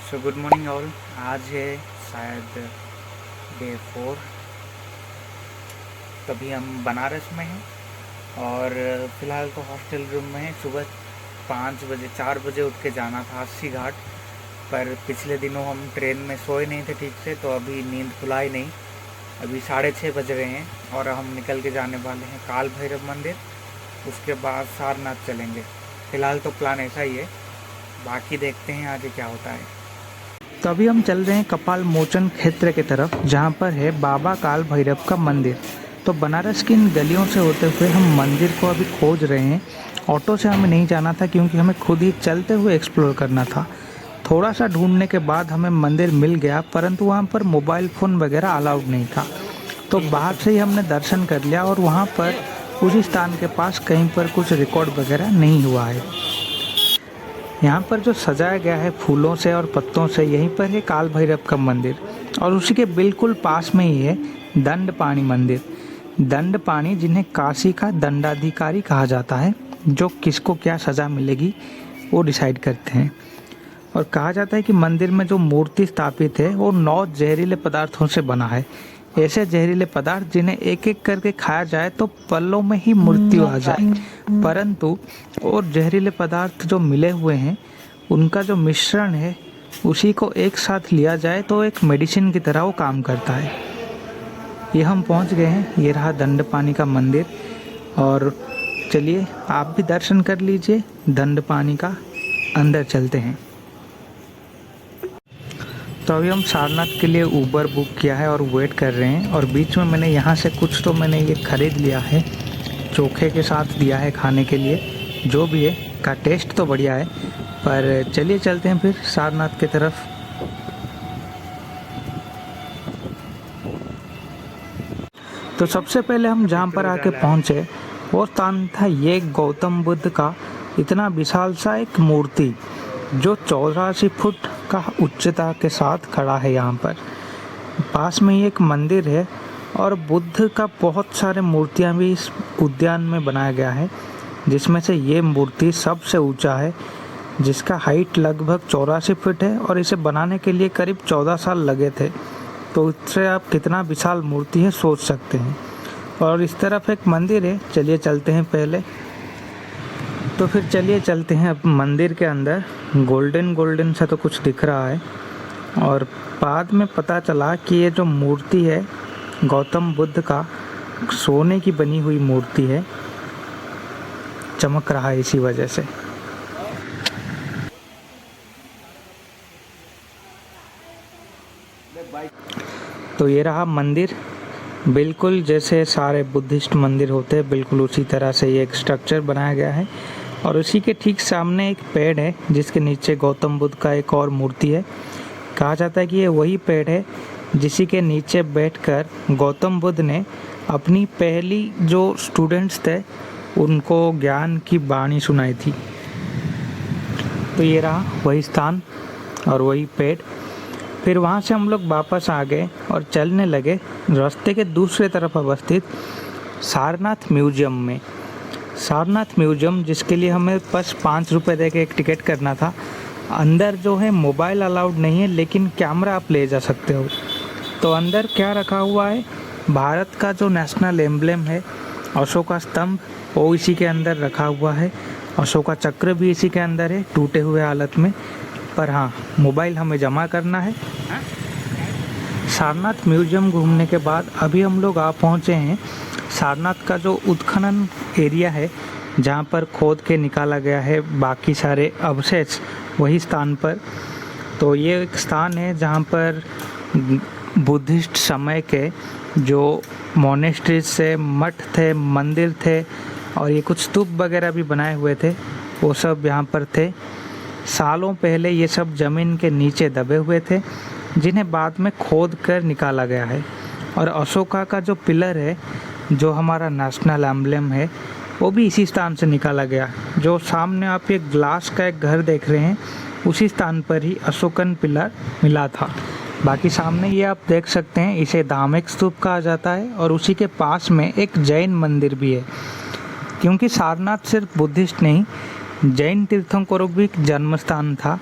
So good morning all. आज है शायद डे 4। तभी हम बनारस में हैं और फ़िलहाल तो हॉस्टल रूम में हैं। सुबह 5 बजे 4 बजे उठ के जाना था अस्सी घाट, पर पिछले दिनों हम ट्रेन में सोए नहीं थे ठीक से, तो अभी नींद खुला ही नहीं। अभी 6:30 बज रहे हैं और हम निकल के जाने वाले हैं काल भैरव मंदिर, उसके बाद सारनाथ चलेंगे। फ़िलहाल तो प्लान ऐसा ही है, बाकी देखते हैं आगे क्या होता है। तो अभी हम चल रहे हैं कपाल मोचन क्षेत्र की तरफ, जहाँ पर है बाबा काल भैरव का मंदिर। तो बनारस की इन गलियों से होते हुए हम मंदिर को अभी खोज रहे हैं। ऑटो से हमें नहीं जाना था क्योंकि हमें खुद ही चलते हुए एक्सप्लोर करना था। थोड़ा सा ढूंढने के बाद हमें मंदिर मिल गया, परंतु वहाँ पर मोबाइल फ़ोन वगैरह अलाउड नहीं था। तो बाहर से ही हमने दर्शन कर लिया और वहाँ पर उसी स्थान के पास कहीं पर कुछ रिकॉर्ड वगैरह नहीं हुआ है। यहाँ पर जो सजाया गया है फूलों से और पत्तों से, यहीं पर है काल भैरव का मंदिर और उसी के बिल्कुल पास में ही है दंडपाणी मंदिर। दंडपाणी जिन्हें काशी का दंडाधिकारी कहा जाता है, जो किसको क्या सज़ा मिलेगी वो डिसाइड करते हैं। और कहा जाता है कि मंदिर में जो मूर्ति स्थापित है वो 9 जहरीले पदार्थों से बना है। ऐसे जहरीले पदार्थ जिन्हें एक एक करके खाया जाए तो पलों में ही मृत्यु आ जाए, परंतु और जहरीले पदार्थ जो मिले हुए हैं उनका जो मिश्रण है उसी को एक साथ लिया जाए तो एक मेडिसिन की तरह वो काम करता है। ये हम पहुंच गए हैं, ये रहा दंडपाणी का मंदिर। और चलिए आप भी दर्शन कर लीजिए दंडपाणी का। अंदर चलते हैं। तो अभी हम सारनाथ के लिए ऊबर बुक किया है और वेट कर रहे हैं। और बीच में मैंने यहाँ से कुछ तो मैंने ये ख़रीद लिया है, चोखे के साथ दिया है खाने के लिए। जो भी है का टेस्ट तो बढ़िया है। पर चलिए चलते हैं फिर सारनाथ की तरफ। तो सबसे पहले हम जहाँ पर आके पहुँचे वो स्थान था ये गौतम बुद्ध का इतना विशाल सा एक मूर्ति, जो 84 फुट का उच्चता के साथ खड़ा है। यहाँ पर पास में ही एक मंदिर है और बुद्ध का बहुत सारे मूर्तियाँ भी इस उद्यान में बनाया गया है, जिसमें से ये मूर्ति सबसे ऊंचा है, जिसका हाइट लगभग 84 फीट है और इसे बनाने के लिए करीब 14 साल लगे थे। तो इससे आप कितना विशाल मूर्ति है सोच सकते हैं। और इस तरफ एक मंदिर है, चलिए चलते हैं पहले। तो फिर चलिए चलते हैं अब मंदिर के अंदर। गोल्डन गोल्डन सा तो कुछ दिख रहा है और बाद में पता चला कि ये जो मूर्ति है गौतम बुद्ध का सोने की बनी हुई मूर्ति है, चमक रहा है इसी वजह से। तो ये रहा मंदिर, बिल्कुल जैसे सारे बुद्धिस्ट मंदिर होते हैं बिल्कुल उसी तरह से ये एक स्ट्रक्चर बनाया गया है। और उसी के ठीक सामने एक पेड़ है जिसके नीचे गौतम बुद्ध का एक और मूर्ति है। कहा जाता है कि ये वही पेड़ है जिसी के नीचे बैठकर गौतम बुद्ध ने अपनी पहली जो स्टूडेंट्स थे उनको ज्ञान की वाणी सुनाई थी। तो ये रहा वही स्थान और वही पेड़। फिर वहाँ से हम लोग वापस आ गए और चलने लगे रास्ते के दूसरे तरफ अवस्थित सारनाथ म्यूजियम में। सारनाथ म्यूजियम जिसके लिए हमें बस 5 रुपये दे के एक टिकट करना था। अंदर जो है मोबाइल अलाउड नहीं है, लेकिन कैमरा आप ले जा सकते हो। तो अंदर क्या रखा हुआ है, भारत का जो नेशनल एम्ब्लेम है अशोका स्तंभ, वो इसी के अंदर रखा हुआ है। अशोका चक्र भी इसी के अंदर है टूटे हुए हालत में। पर हाँ, मोबाइल हमें जमा करना है। सारनाथ म्यूजियम घूमने के बाद अभी हम लोग आ पहुँचे हैं सारनाथ का जो उत्खनन एरिया है, जहाँ पर खोद के निकाला गया है बाकी सारे अवशेष वही स्थान पर। तो ये एक स्थान है जहाँ पर बुद्धिस्ट समय के जो मोनेस्ट्रीज से मठ थे, मंदिर थे और ये कुछ स्तूप वगैरह भी बनाए हुए थे, वो सब यहाँ पर थे। सालों पहले ये सब ज़मीन के नीचे दबे हुए थे, जिन्हें बाद में खोद कर निकाला गया है। और अशोका का जो पिलर है, जो हमारा नेशनल एम्ब्लेम है, वो भी इसी स्थान से निकाला गया। जो सामने आप एक ग्लास का एक घर देख रहे हैं, उसी स्थान पर ही अशोकन पिलर मिला था। बाकी सामने ये आप देख सकते हैं, इसे धामिक स्तूप कहा जाता है और उसी के पास में एक जैन मंदिर भी है। क्योंकि सारनाथ सिर्फ बुद्धिस्ट नहीं, जैन तीर्थंकरों भी जन्म स्थान था,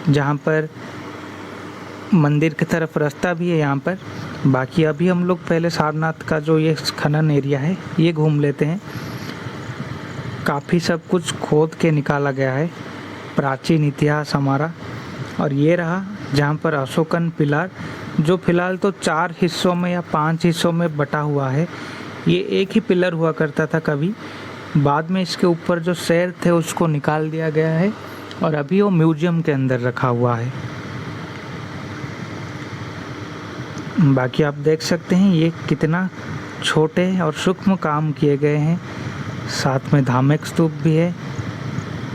जहाँ पर मंदिर की तरफ रास्ता भी है यहाँ पर। बाकी अभी हम लोग पहले सारनाथ का जो ये खनन एरिया है ये घूम लेते हैं। काफ़ी सब कुछ खोद के निकाला गया है, प्राचीन इतिहास हमारा। और ये रहा जहाँ पर अशोकन पिलर, जो फिलहाल तो 4 हिस्सों में या 5 हिस्सों में बटा हुआ है। ये एक ही पिलर हुआ करता था कभी, बाद में इसके ऊपर जो शेर थे उसको निकाल दिया गया है और अभी वो म्यूजियम के अंदर रखा हुआ है। बाकी आप देख सकते हैं ये कितना छोटे और सूक्ष्म काम किए गए हैं। साथ में धार्मिक स्तूप भी है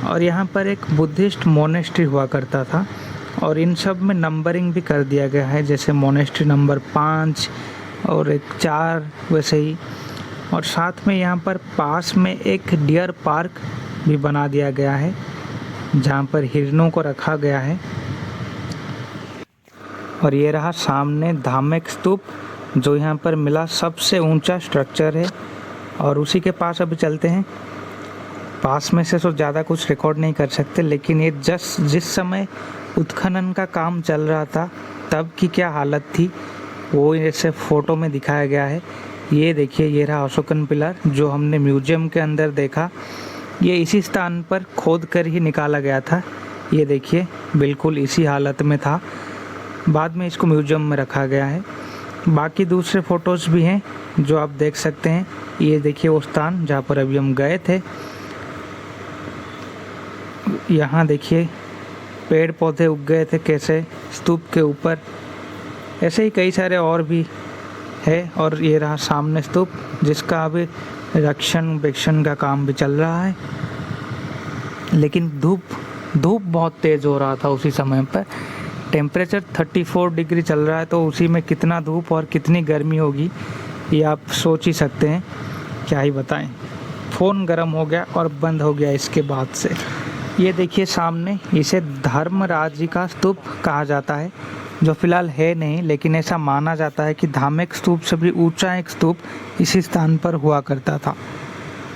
और यहाँ पर एक बुद्धिस्ट मोनेस्ट्री हुआ करता था और इन सब में नंबरिंग भी कर दिया गया है, जैसे मोनेस्ट्री नंबर 5 और एक 4 वैसे ही। और साथ में यहाँ पर पास में एक डियर पार्क भी बना दिया गया है जहाँ पर हिरणों को रखा गया है। और ये रहा सामने धार्मिक स्तूप, जो यहाँ पर मिला सबसे ऊंचा स्ट्रक्चर है। और उसी के पास अभी चलते हैं। पास में से तो ज़्यादा कुछ रिकॉर्ड नहीं कर सकते, लेकिन ये जिस समय उत्खनन का काम चल रहा था तब की क्या हालत थी वो ऐसे फ़ोटो में दिखाया गया है। ये देखिए, ये रहा अशोकन पिलर जो हमने म्यूजियम के अंदर देखा। ये इसी स्थान पर खोद कर ही निकाला गया था। ये देखिए, बिल्कुल इसी हालत में था। बाद में इसको म्यूजियम में रखा गया है। बाकी दूसरे फ़ोटोज़ भी हैं जो आप देख सकते हैं। ये देखिए वो स्थान जहाँ पर अभी हम गए थे। यहाँ देखिए पेड़ पौधे उग गए थे कैसे स्तूप के ऊपर। ऐसे ही कई सारे और भी है। और ये रहा सामने स्तूप जिसका अभी रक्षण का काम भी चल रहा है। लेकिन धूप बहुत तेज़ हो रहा था उसी समय पर। टेम्परेचर 34 डिग्री चल रहा है, तो उसी में कितना धूप और कितनी गर्मी होगी ये आप सोच ही सकते हैं। क्या ही बताएं, फ़ोन गर्म हो गया और बंद हो गया इसके बाद से। ये देखिए सामने, इसे धर्मराज जी का स्तूप कहा जाता है, जो फिलहाल है नहीं, लेकिन ऐसा माना जाता है कि धार्मिक स्तूप से भी ऊंचा एक स्तूप इसी स्थान पर हुआ करता था।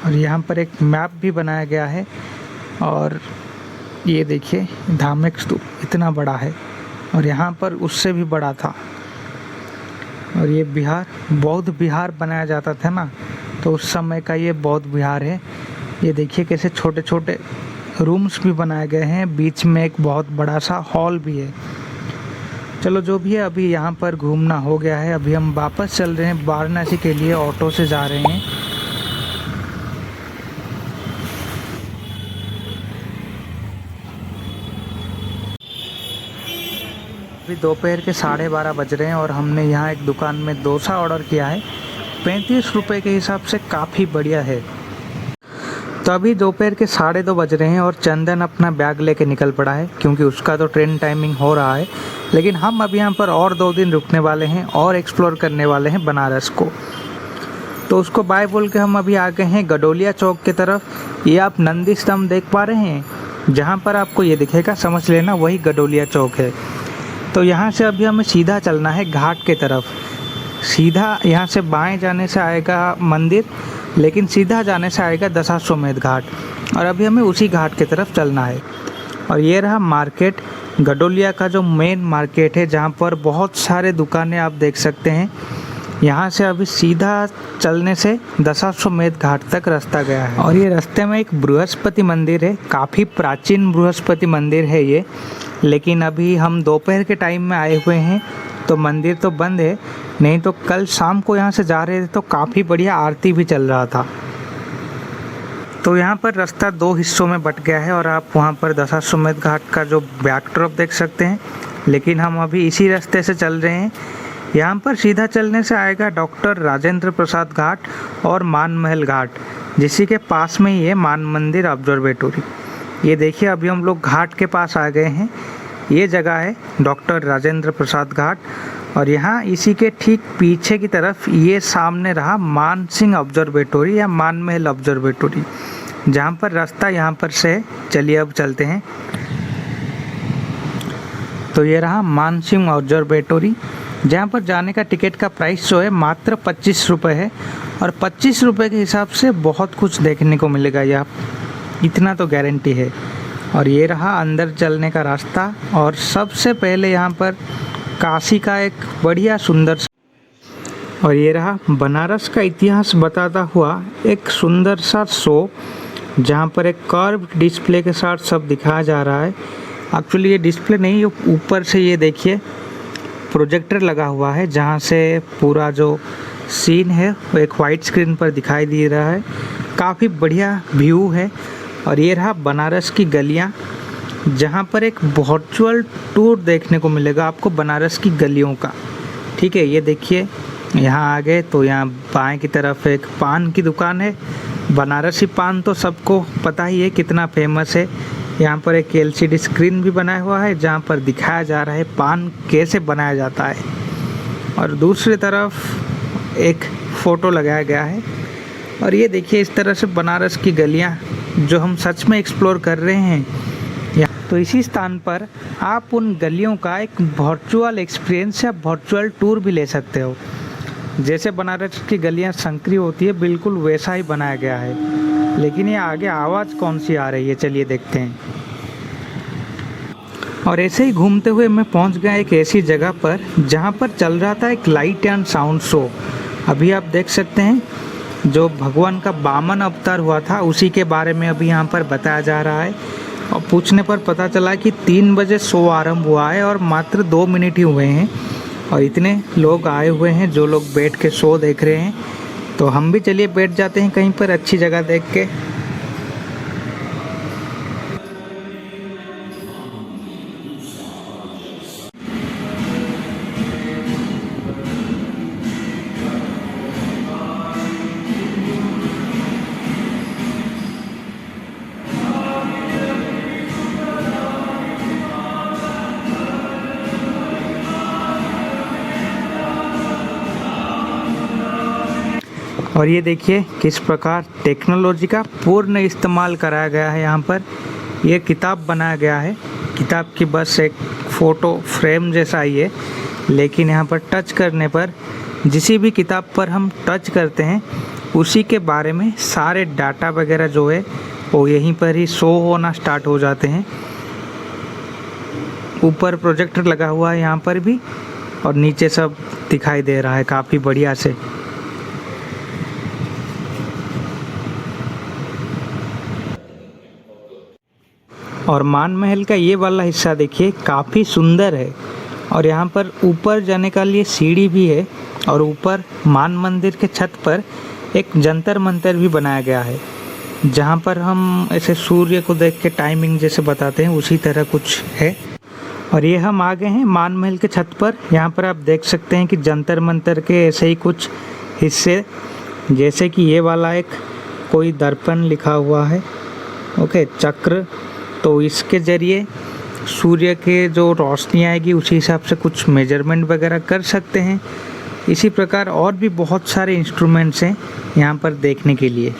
और यहाँ पर एक मैप भी बनाया गया है। और ये देखिए धार्मिक स्तूप इतना बड़ा है और यहाँ पर उससे भी बड़ा था। और ये बिहार, बौद्ध बिहार बनाया जाता था ना, तो उस समय का ये बौद्ध बिहार है। ये देखिए कैसे छोटे छोटे रूम्स भी बनाए गए हैं, बीच में एक बहुत बड़ा सा हॉल भी है। चलो जो भी है, अभी यहाँ पर घूमना हो गया है। अभी हम वापस चल रहे हैं वाराणसी के लिए, ऑटो से जा रहे हैं। अभी दोपहर के 12:30 बज रहे हैं और हमने यहाँ एक दुकान में डोसा ऑर्डर किया है। 35 रुपये के हिसाब से काफ़ी बढ़िया है। तो अभी दोपहर के 2:30 बज रहे हैं और चंदन अपना बैग लेके निकल पड़ा है, क्योंकि उसका तो ट्रेन टाइमिंग हो रहा है। लेकिन हम अभी यहाँ पर और 2 दिन रुकने वाले हैं और एक्सप्लोर करने वाले हैं बनारस को। तो उसको बाय बोल के हम अभी आ गए हैं गडोलिया चौक की तरफ। ये आप नंदी स्तंभ देख पा रहे हैं, जहाँ पर आपको ये दिखेगा समझ लेना वही गडोलिया चौक है। तो यहाँ से अभी हमें सीधा चलना है घाट के तरफ। सीधा यहाँ से बाएं जाने से आएगा मंदिर, लेकिन सीधा जाने से आएगा दशाश्वमेध घाट। और अभी हमें उसी घाट की तरफ चलना है। और ये रहा मार्केट, गडोलिया का जो मेन मार्केट है, जहाँ पर बहुत सारे दुकानें आप देख सकते हैं। यहाँ से अभी सीधा चलने से दशाश्वमेध घाट तक रास्ता गया है। और ये रास्ते में एक बृहस्पति मंदिर है, काफ़ी प्राचीन बृहस्पति मंदिर है ये। लेकिन अभी हम दोपहर के टाइम में आए हुए हैं, तो मंदिर तो बंद है। नहीं तो कल शाम को यहाँ से जा रहे थे तो काफ़ी बढ़िया आरती भी चल रहा था। तो यहाँ पर रास्ता 2 हिस्सों में बट गया है और आप वहाँ पर दशाश्वमेध घाट का जो बैकड्रॉप देख सकते हैं। लेकिन हम अभी इसी रास्ते से चल रहे हैं। यहाँ पर सीधा चलने से आएगा डॉक्टर राजेंद्र प्रसाद घाट और मान महल घाट, जिसी के पास में ही है मान मंदिर ऑब्जर्वेटरी। ये देखिए अभी हम लोग घाट के पास आ गए हैं। ये जगह है डॉक्टर राजेंद्र प्रसाद घाट। और यहाँ इसी के ठीक पीछे की तरफ ये सामने रहा मान सिंह ऑब्जर्वेटरी या मान महल ऑब्जर्वेटरी, जहाँ पर रास्ता यहाँ पर से। चलिए अब चलते हैं। तो ये रहा मान सिंह ऑब्जर्वेटरी, जहाँ पर जाने का टिकट का प्राइस जो है मात्र 25 रुपये है। और 25 रुपये के हिसाब से बहुत कुछ देखने को मिलेगा यहाँ, इतना तो गारंटी है। और ये रहा अंदर चलने का रास्ता। और सबसे पहले यहाँ पर काशी का एक बढ़िया सुंदर और ये रहा बनारस का इतिहास बताता हुआ एक सुंदर सा शो, जहाँ पर एक कर्व डिस्प्ले के साथ सब दिखाया जा रहा है। एक्चुअली ये डिस्प्ले नहीं, ये ऊपर से ये देखिए प्रोजेक्टर लगा हुआ है, जहाँ से पूरा जो सीन है वो एक वाइट स्क्रीन पर दिखाई दे रहा है। काफ़ी बढ़िया व्यू है। और ये रहा बनारस की गलियाँ, जहाँ पर एक वर्चुअल टूर देखने को मिलेगा आपको बनारस की गलियों का। ठीक है, ये देखिए यहाँ आ गए तो यहाँ बाएं की तरफ एक पान की दुकान है। बनारसी पान तो सबको पता ही है कितना फेमस है। यहाँ पर एक LCD स्क्रीन भी बनाया हुआ है, जहाँ पर दिखाया जा रहा है पान कैसे बनाया जाता है। और दूसरी तरफ एक फ़ोटो लगाया गया है। और ये देखिए इस तरह से बनारस की गलियाँ जो हम सच में एक्सप्लोर कर रहे हैं। तो इसी स्थान पर आप उन गलियों का एक वर्चुअल एक्सपीरियंस या वर्चुअल टूर भी ले सकते हो। जैसे बनारस की गलियां संकरी होती है, बिल्कुल वैसा ही बनाया गया है। लेकिन ये आगे आवाज़ कौन सी आ रही है, चलिए देखते हैं। और ऐसे ही घूमते हुए मैं पहुंच गया एक ऐसी जगह पर जहां पर चल रहा था एक लाइट एंड साउंड शो। अभी आप देख सकते हैं जो भगवान का वामन अवतार हुआ था उसी के बारे में अभी यहाँ पर बताया जा रहा है। और पूछने पर पता चला कि 3 बजे शो आरंभ हुआ है और मात्र 2 मिनट ही हुए हैं और इतने लोग आए हुए हैं जो लोग बैठ के शो देख रहे हैं। तो हम भी चलिए बैठ जाते हैं कहीं पर अच्छी जगह देख के। और ये देखिए किस प्रकार टेक्नोलॉजी का पूर्ण इस्तेमाल कराया गया है। यहाँ पर ये किताब बनाया गया है। किताब की बस एक फ़ोटो फ्रेम जैसा ही है, लेकिन यहाँ पर टच करने पर जिस भी किताब पर हम टच करते हैं उसी के बारे में सारे डाटा वगैरह जो है वो यहीं पर ही शो होना स्टार्ट हो जाते हैं। ऊपर प्रोजेक्टर लगा हुआ है यहाँ पर भी और नीचे सब दिखाई दे रहा है काफ़ी बढ़िया से। और मान महल का ये वाला हिस्सा देखिए काफ़ी सुंदर है। और यहाँ पर ऊपर जाने का लिए सीढ़ी भी है और ऊपर मान मंदिर के छत पर एक जंतर मंतर भी बनाया गया है, जहाँ पर हम ऐसे सूर्य को देख के टाइमिंग जैसे बताते हैं उसी तरह कुछ है। और ये हम आ गए हैं मान महल के छत पर। यहाँ पर आप देख सकते हैं कि जंतर मंतर के ऐसे ही कुछ हिस्से, जैसे कि ये वाला एक कोई दर्पण लिखा हुआ है, ओके, चक्र, तो इसके ज़रिए सूर्य के जो रोशनी आएगी उसी हिसाब से कुछ मेजरमेंट वगैरह कर सकते हैं। इसी प्रकार और भी बहुत सारे इंस्ट्रूमेंट्स हैं यहाँ पर देखने के लिए।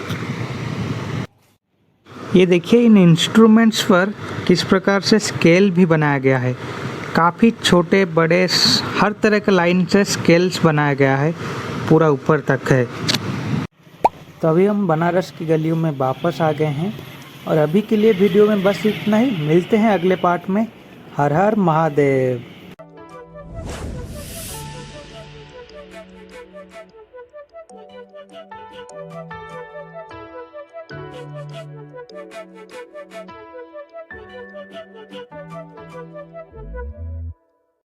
ये देखिए इन इंस्ट्रूमेंट्स पर किस प्रकार से स्केल भी बनाया गया है। काफ़ी छोटे बड़े हर तरह के लाइन से स्केल्स बनाया गया है, पूरा ऊपर तक है। तो अभी हम बनारस की गलियों में वापस आ गए हैं और अभी के लिए वीडियो में बस इतना ही। मिलते हैं अगले पार्ट में। हर हर महादेव।